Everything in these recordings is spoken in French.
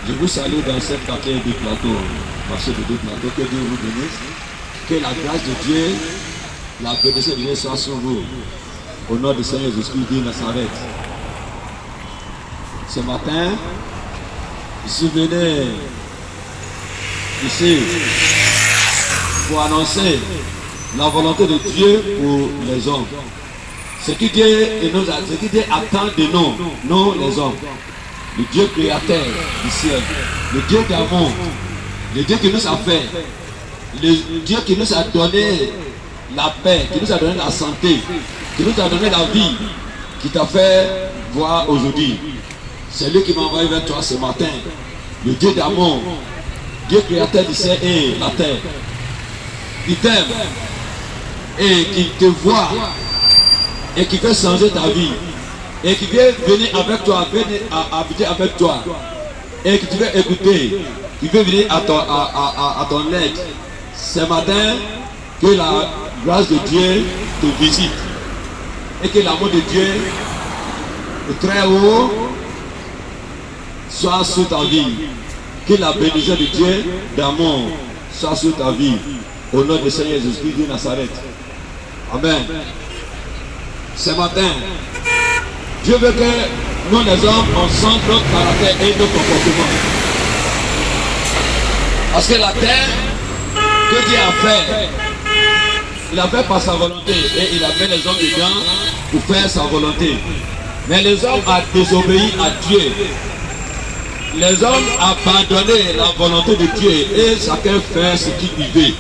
Je vous salue dans cette quartier du plateau, marché de deux plateaux, que Dieu vous bénisse, que la grâce de Dieu, la bénédiction de Dieu soit sur vous. Au nom du Seigneur Jésus-Christ de Nazareth. Ce matin, je suis venu ici pour annoncer la volonté de Dieu pour les hommes. Ce que Dieu attend de nous, nous les hommes. Le Dieu créateur du ciel, le Dieu d'amour, le Dieu qui nous a fait, le Dieu qui nous a donné la paix, qui nous a donné la santé, qui nous a donné la vie, qui t'a fait voir aujourd'hui. C'est lui qui m'a envoyé vers toi ce matin. Le Dieu d'amour, Dieu créateur du ciel et la terre. Il t'aime et qui te voit et qui fait changer ta vie. Et qui vient venir avec toi, venir habiter avec toi. Et que tu veux écouter, qui veut venir à ton aide. Ce matin, que la grâce de Dieu te visite. Et que l'amour de Dieu, de très haut, soit sur ta vie. Que la bénédiction de Dieu d'amour soit sur ta vie. Au nom du Seigneur Jésus-Christ de Nazareth. Amen. Ce matin, Dieu veut que nous les hommes, on sente notre caractère et nos comportements. Parce que la terre que Dieu a fait, il a fait par sa volonté et il a fait les hommes dedans pour faire sa volonté. Mais les hommes ont désobéi à Dieu. Les hommes ont abandonné la volonté de Dieu et chacun fait ce qu'il veut.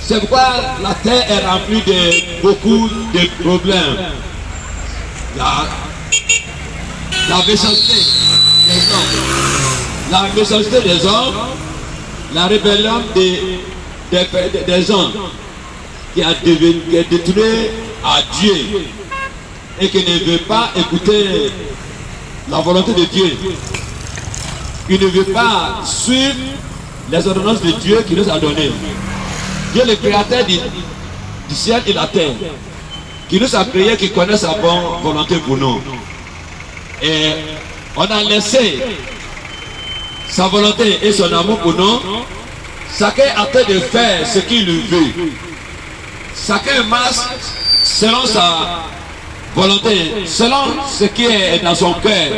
C'est pourquoi la terre est remplie de beaucoup de problèmes. La méchanceté des hommes, la méchanceté des hommes, la rébellion des gens qui a détruit à Dieu et qui ne veut pas écouter la volonté de Dieu, qui ne veut pas suivre les ordonnances de Dieu qui nous a données. Dieu le créateur du ciel et de la terre, qui nous a créés, qui connaît sa bonne volonté pour nous. Et on a laissé sa volonté et son amour pour nous. Chacun a train de faire ce qu'il veut. Chacun marche selon sa volonté, selon ce qui est dans son cœur,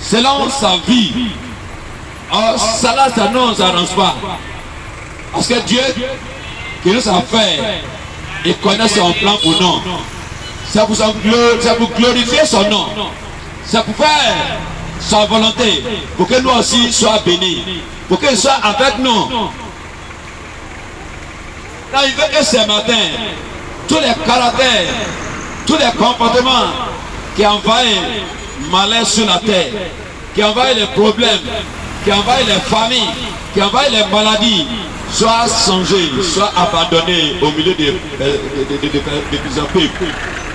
selon sa vie. Or, ça ne nous arrange pas. Parce que Dieu qui nous a fait, il connaît son plan pour nous. C'est pour glorifier son nom. C'est pour faire sa volonté, pour que nous aussi soyons bénis, pour qu'il soit avec nous. Là, il veut que ce matin, tous les caractères, tous les comportements qui envahissent malheur sur la terre, qui envahissent les problèmes, qui envahissent les familles, qui envahissent les maladies, soient changés, soient abandonnés au milieu de plusieurs peuples,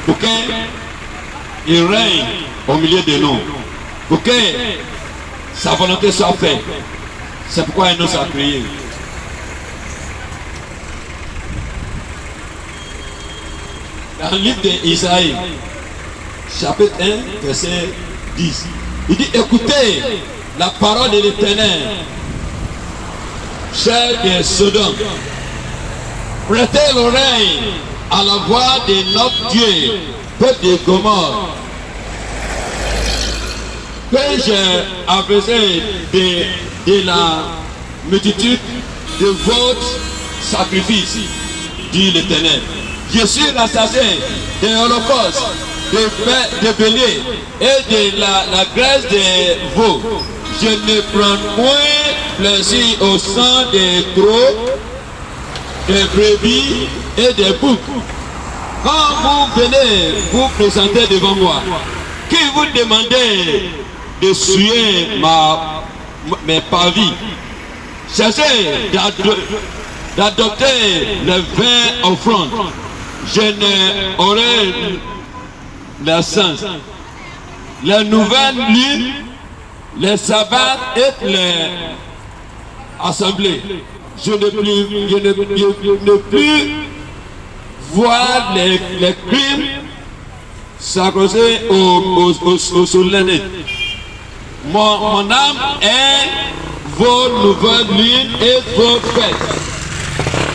pour qu'il règne au milieu de nous, pour que sa volonté soit faite. C'est pourquoi il nous a créés. Dans le livre d'Isaïe, chapitre 1, verset 10, il dit: écoutez la parole de l'Éternel, chers des Sodome, prêtez l'oreille à la voix de notre Dieu, peuple de Gomorrhe, que j'ai apaisé de la multitude de votre sacrifice, dit l'Éternel. Je suis rassasié de l'holocauste, de bélier et de la graisse des veaux. Je ne prends point plaisir au sang des trous, des brebis et des boucs. Quand vous venez vous présenter devant moi, qui vous demandez de suer mes parvis, cherchez d'adopter le vin offrande. Je n'aurai le sens. Les nouvelles lunes, les sabbats et les assemblées. Je ne plus voir les crimes s'accrocher au solennel. Mon âme est vos nouvelles lunes et vos fêtes.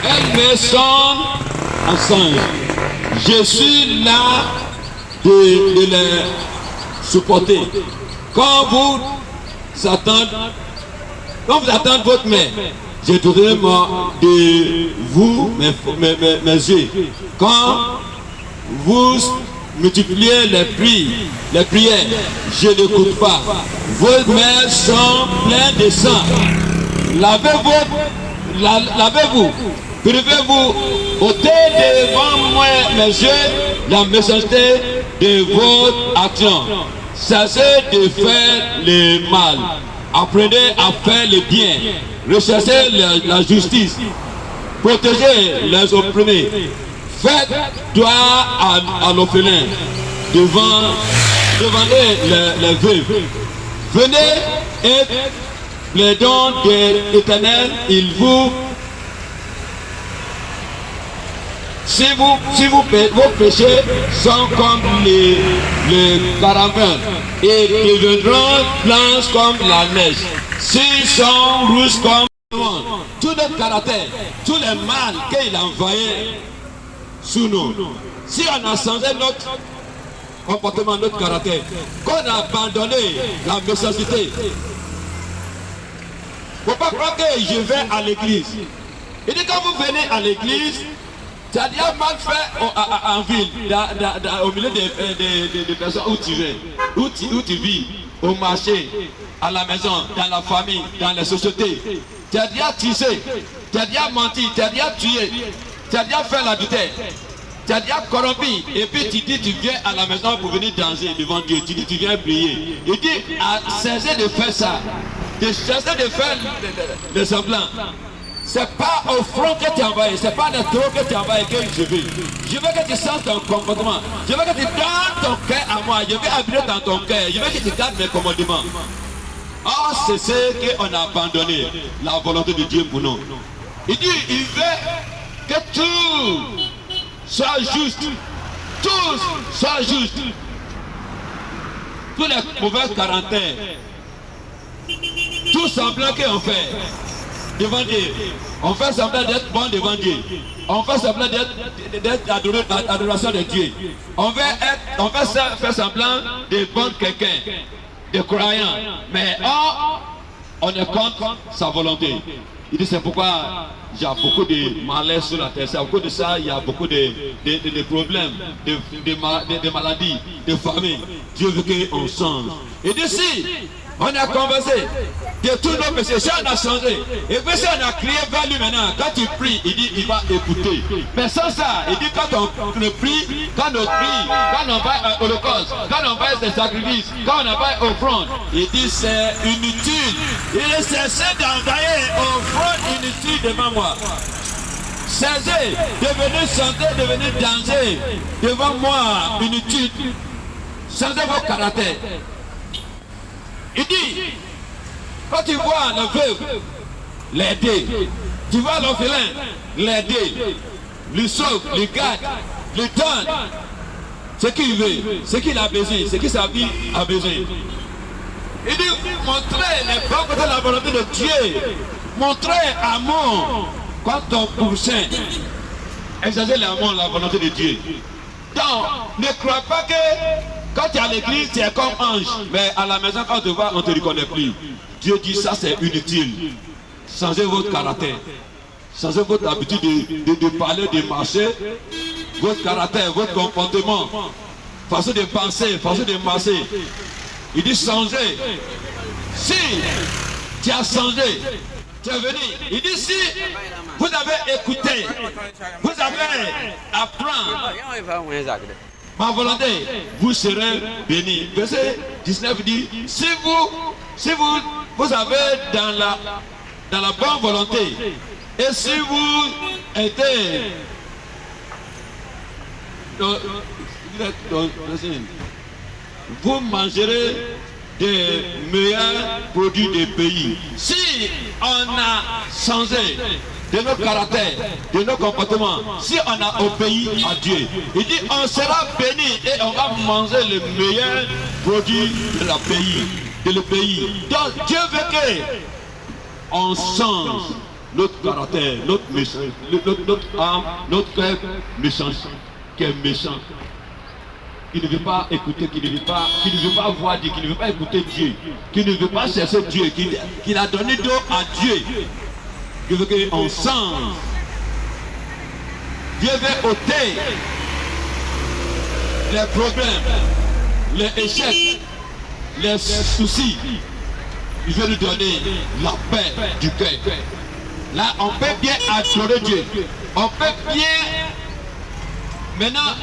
Elles me sont ensemble. Je suis là de les supporter. Quand vous attendez votre mère, je donnerai de vous mes yeux. Quand vous multipliez les prières, je n'écoute pas. Vos mains sont pleines de sang. Lavez-vous, privez-vous, ôtez devant moi mes yeux la méchanceté de votre action. Cessez de faire le mal. Apprenez à faire le bien. Recherchez la justice. Protégez les opprimés. Faites droit à l'orphelin. Devant les veuves. Venez et plaidons de l'Éternel. Il vous. Si vos péchés sont comme les caramels et deviendront blancs comme la neige, s'ils sont rouges comme le monde, tout notre caractère, tous les mal qu'il a envoyés sous nous, si on a changé notre comportement, notre caractère, qu'on a abandonné la méchanceté, il ne faut pas croire que je vais à l'église. Il dit quand vous venez à l'église, ça a déjà mal fait en ville, au milieu des personnes où tu vis, où tu vis, au marché, à la maison, dans la famille, dans les sociétés. Tu as déjà tissé, tu as déjà menti, tu as déjà tué, tu as déjà fait l'adultère, tu as déjà corrompu. Et puis tu dis, tu viens à la maison pour venir danser devant Dieu. Tu dis, tu viens prier. Il dit, cessez de faire ça, cessez de faire le semblant. C'est pas au front que tu as envoyé, c'est pas le trop que tu as envoyé que je veux. Je veux que tu sens ton comportement. Je veux que tu donnes ton cœur à moi. Je veux habiter dans ton cœur. Je veux que tu gardes mes commandements. Or, c'est ce qu'on a abandonné, la volonté de Dieu pour nous. Il dit, il veut que tout soit juste. Tout soit juste. Tous les mauvais caractères, tout semblant qu'on fait devant Dieu. On fait semblant d'être bon devant Dieu. On fait semblant d'être adoration de Dieu. On fait faire semblant de bon quelqu'un, de croyant. Mais on est contre sa volonté. Il dit c'est pourquoi il y a beaucoup de malaise sur la terre. C'est à cause de ça il y a beaucoup de problèmes, de maladies, de famine. Dieu veut qu'on change. Et d'ici, on a conversé de tous nos péchés. Si on a changé, et puis si on a crié vers lui maintenant, quand tu pries, il dit il va écouter. Mais sans ça, il dit quand on prie, quand on prie, quand on va à l'Holocauste, quand on va des sacrifices, quand on va offrande, il dit c'est inutile. Il est cessé d'envoyer offrande inutile devant moi. Cessez de venir chanter, de venir danser devant moi, inutile. Changez vos caractères. Il dit, quand tu vois le veuve, l'aider. Tu vois l'orphelin, l'aider. Le sauve, le garde, le donne. Ce qu'il veut, ce qu'il a besoin, ce que sa vie a besoin. Il dit, montrez les bons côtés de la volonté de Dieu. Montrez amour contre ton prochain. Exercez l'amour, la volonté de Dieu. Donc, ne crois pas que quand tu es à l'église, tu es comme ange. Mais à la maison, quand tu vas, on ne te reconnaît plus. Dieu dit ça, c'est inutile. Changez votre caractère. Changez votre habitude de parler, de marcher. Votre caractère, votre comportement. Façon de penser, façon de marcher. Il dit changer. Si tu as changé, tu es venu. Il dit si vous avez écouté, vous avez appris ma volonté, vous serez bénis. Verset 19 dit, si vous avez dans la bonne volonté, et si vous êtes vous mangerez des meilleurs produits du pays. Si on a changé de nos caractères, de nos comportements, si on a obéi à Dieu, il dit on sera béni et on va manger les meilleurs produits de le pays. Donc Dieu veut que on change notre caractère, notre méchant, notre âme, notre cœur méchant, qui est méchant, qui ne veut pas écouter, qui ne veut pas voir Dieu, qui ne veut pas écouter Dieu, qui ne veut pas chercher Dieu, qui a donné dos à Dieu, qui veut qu'on change. Dieu veut ôter les problèmes, les échecs, les soucis. Il veut nous donner la paix du cœur. Là, on peut bien adorer Dieu. On peut bien maintenant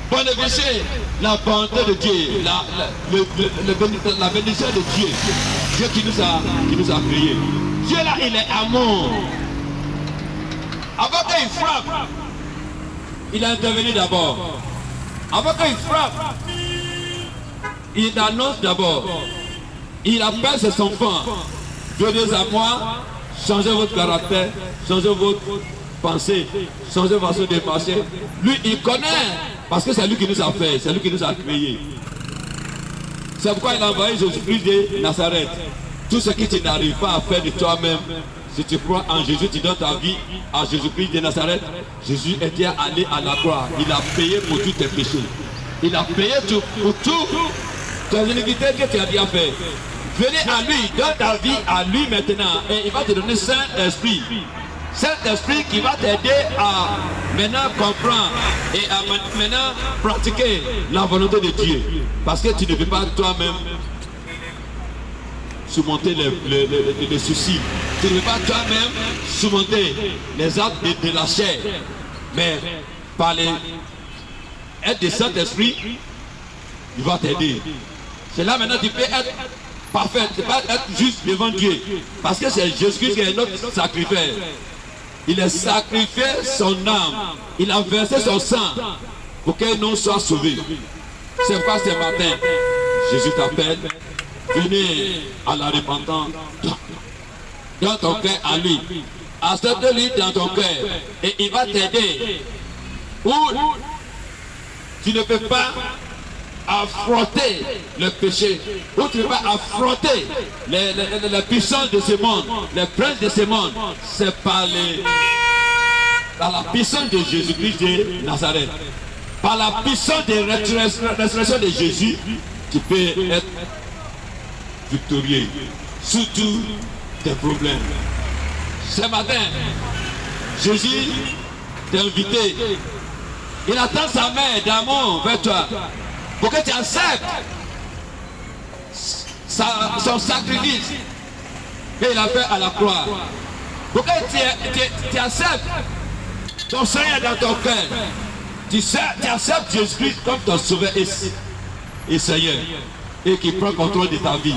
bénéficier la bonté de Dieu, la bénédiction de Dieu. Dieu qui nous a créés. Dieu là, il est amour. Avant qu'il frappe, il a intervenu d'abord. Avant qu'il frappe, il annonce d'abord. Il appelle ses enfants. Venez à moi, changez votre caractère, changez votre pensée, changez votre façon de marcher. Lui, il connaît, parce que c'est lui qui nous a fait, c'est lui qui nous a créés. C'est pourquoi il a envoyé Jésus-Christ de Nazareth. Tout ce que tu n'arrives pas à faire de toi-même, si tu crois en Jésus, tu donnes ta vie à Jésus-Christ de Nazareth. Jésus était allé à la croix. Il a payé pour tous tes péchés. Il a payé pour tout ton iniquité que tu as déjà fait. Venez à lui, donne ta vie à lui maintenant. Et il va te donner Saint-Esprit. Saint-Esprit qui va t'aider à maintenant comprendre et à maintenant pratiquer la volonté de Dieu. Parce que tu ne peux pas toi-même surmonter les soucis. Tu ne peux pas toi-même surmonter les actes de la chair. Mais par l'aide du Saint-Esprit, il va t'aider. C'est là maintenant tu peux être parfait, tu peux être juste devant Dieu. Parce que c'est Jésus-Christ qui est notre sacrifice. Il a sacrifié son âme. Il a versé son sang pour que nous soyons sauvés. C'est pas ce matin, Jésus t'appelle. Venez à la repentance. Dans ton cœur à lui. Accepte-lui dans ton cœur. Et il va t'aider. Ou tu ne peux pas affronter le péché, ou tu ne peux pas affronter les puissances de ce monde, les princes de ce monde. C'est par la puissance de Jésus-Christ de Nazareth. Par la puissance de résurrection de Jésus, tu peux être victorieux sur tous tes problèmes. Ce matin, Jésus t'a invité. Il attend sa main d'amour vers toi pour que tu acceptes son sacrifice qu'il a fait à la croix. Pour que tu acceptes ton Seigneur dans ton cœur. Tu acceptes Jésus-Christ comme ton sauveur et Seigneur. Et qui prend contrôle de ta vie.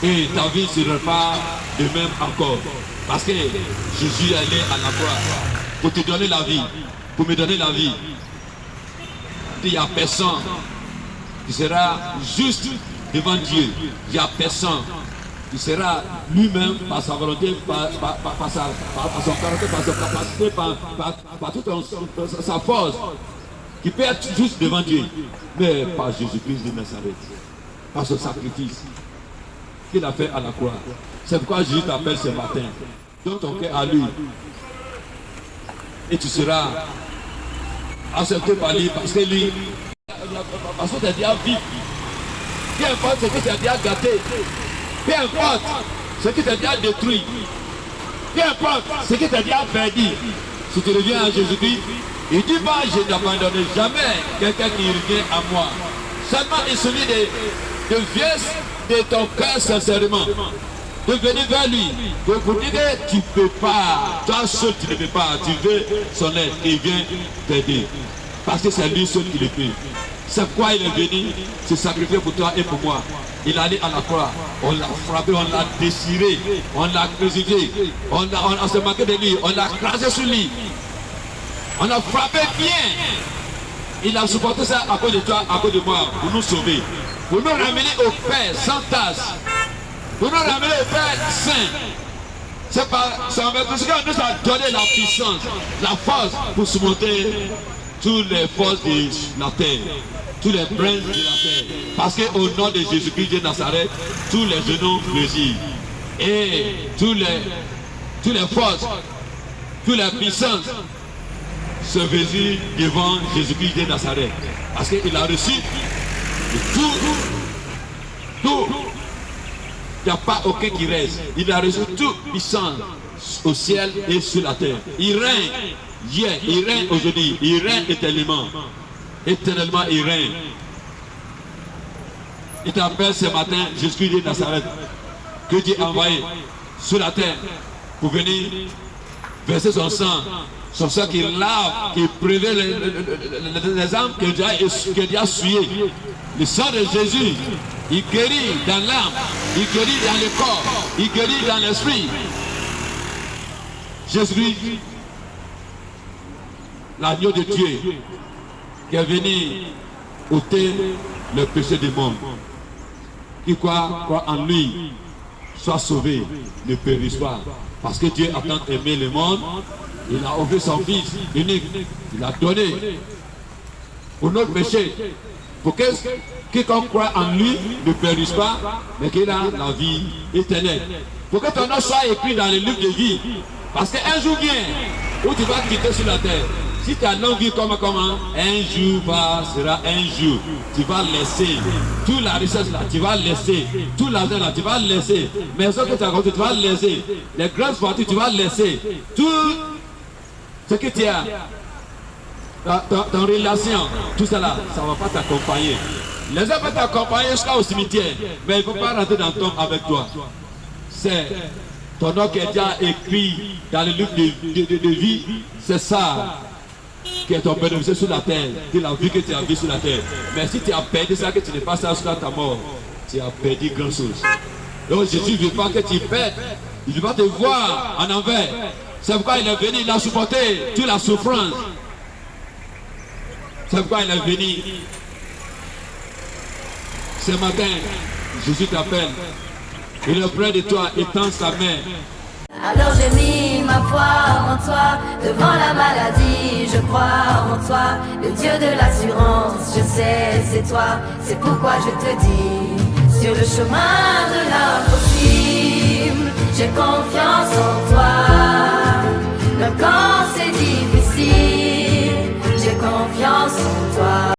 Et ta vie se repart de même encore. Parce que Jésus est allé à la croix pour te donner la vie. Pour me donner la vie. Il n'y a personne qui sera juste devant Dieu. Il n'y a personne qui sera lui-même par sa volonté, par son caractère, par sa capacité, par toute sa force, qui peut être juste devant Dieu. Mais par Jésus-Christ de Nazareth. Par son sacrifice qu'il a fait à la croix. C'est pourquoi Jésus t'appelle ce matin. Donne ton cœur à lui. Et tu seras accepté par lui parce que lui, parce que tu as déjà vivre. Peu importe ce que tu as déjà gâté. Peu importe ce que tu as déjà détruit. Peu importe ce que tu as déjà perdu. Si tu reviens à Jésus-Christ, il dit pas je n'abandonnerai jamais quelqu'un qui revient à moi. Seulement il suffit de viens de ton cœur sincèrement. De venir vers lui. Pour dire que tu ne peux pas. Toi seul tu ne peux pas. Tu veux son aide. Il vient t'aider. Parce que c'est lui seul qui le fait. C'est pourquoi il est venu se sacrifier pour toi et pour moi. Il est allé à la croix. On l'a frappé, on l'a déchiré, on l'a crucifié. On s'est moqué de lui, on l'a crasé sur lui. On l'a frappé bien. Il a supporté ça à cause de toi, à cause de moi, pour nous sauver. Pour nous ramener au Père sans tasse. Pour nous ramener au Père saint. C'est parce qu'il nous a donné la puissance, la force pour surmonter toutes les forces de la terre, tous les princes de la terre. Parce qu'au nom de Jésus-Christ de Nazareth, tous les genoux fléchissent. Et tous les forces, toutes les puissances se faisait devant Jésus-Christ de Nazareth. Parce qu'il a reçu tout. Il n'y a pas aucun qui reste. Il a reçu toute puissance au ciel et sur la terre. Il règne hier, il règne aujourd'hui, il règne éternellement. Éternellement, il règne. Il t'appelle ce matin Jésus-Christ de Nazareth, que Dieu a envoyé sur la terre pour venir verser son sang qui lave, qui prévient les âmes que Dieu a souillées. Le sang de Jésus, il guérit dans l'âme, il guérit dans le corps, il guérit dans l'esprit. Jésus, l'agneau de Dieu, qui est venu ôter le péché du monde. Qui croit en lui, soit sauvé, ne périsse pas. Parce que Dieu a tant aimé le monde, il a offert son Fils unique, il a donné pour notre péché, pour que quiconque croit en lui ne périsse pas, mais qu'il a la vie éternelle. Pour que ton nom soit écrit dans le livre de vie. Parce qu'un jour vient où tu vas quitter sur la terre. Si tu as longue vie comment, un jour sera un jour. Tu vas laisser toute la richesse là, tu vas laisser tout l'argent là, tu vas laisser. Mais ce que tu as compris, tu vas laisser. Les grandes fortunes, tu vas laisser. Tout ce que tu as, ton relation, tout ça là, ça ne va pas t'accompagner. Les gens vont t'accompagner jusqu'au cimetière, mais ils ne vont pas rentrer dans le tombe avec toi. C'est ton nom qui est déjà écrit dans le livre de vie, c'est ça qui est ton bénéfice sur la terre, de la vie que tu as vue sur la terre. Mais si tu as perdu ça, que tu n'es pas ça jusqu'à ta mort, tu as perdu grand chose. Donc Jésus ne veut pas que tu perdes, il ne veut pas te voir en envers. C'est pourquoi il est venu, il a supporté toute la souffrance. C'est pourquoi il est venu. Ce matin, Jésus t'appelle. Il est près de toi, il tend sa main. Alors j'ai mis ma foi en toi, devant la maladie, je crois en toi, le Dieu de l'assurance, je sais c'est toi, c'est pourquoi je te dis, sur le chemin de l'impossible, j'ai confiance.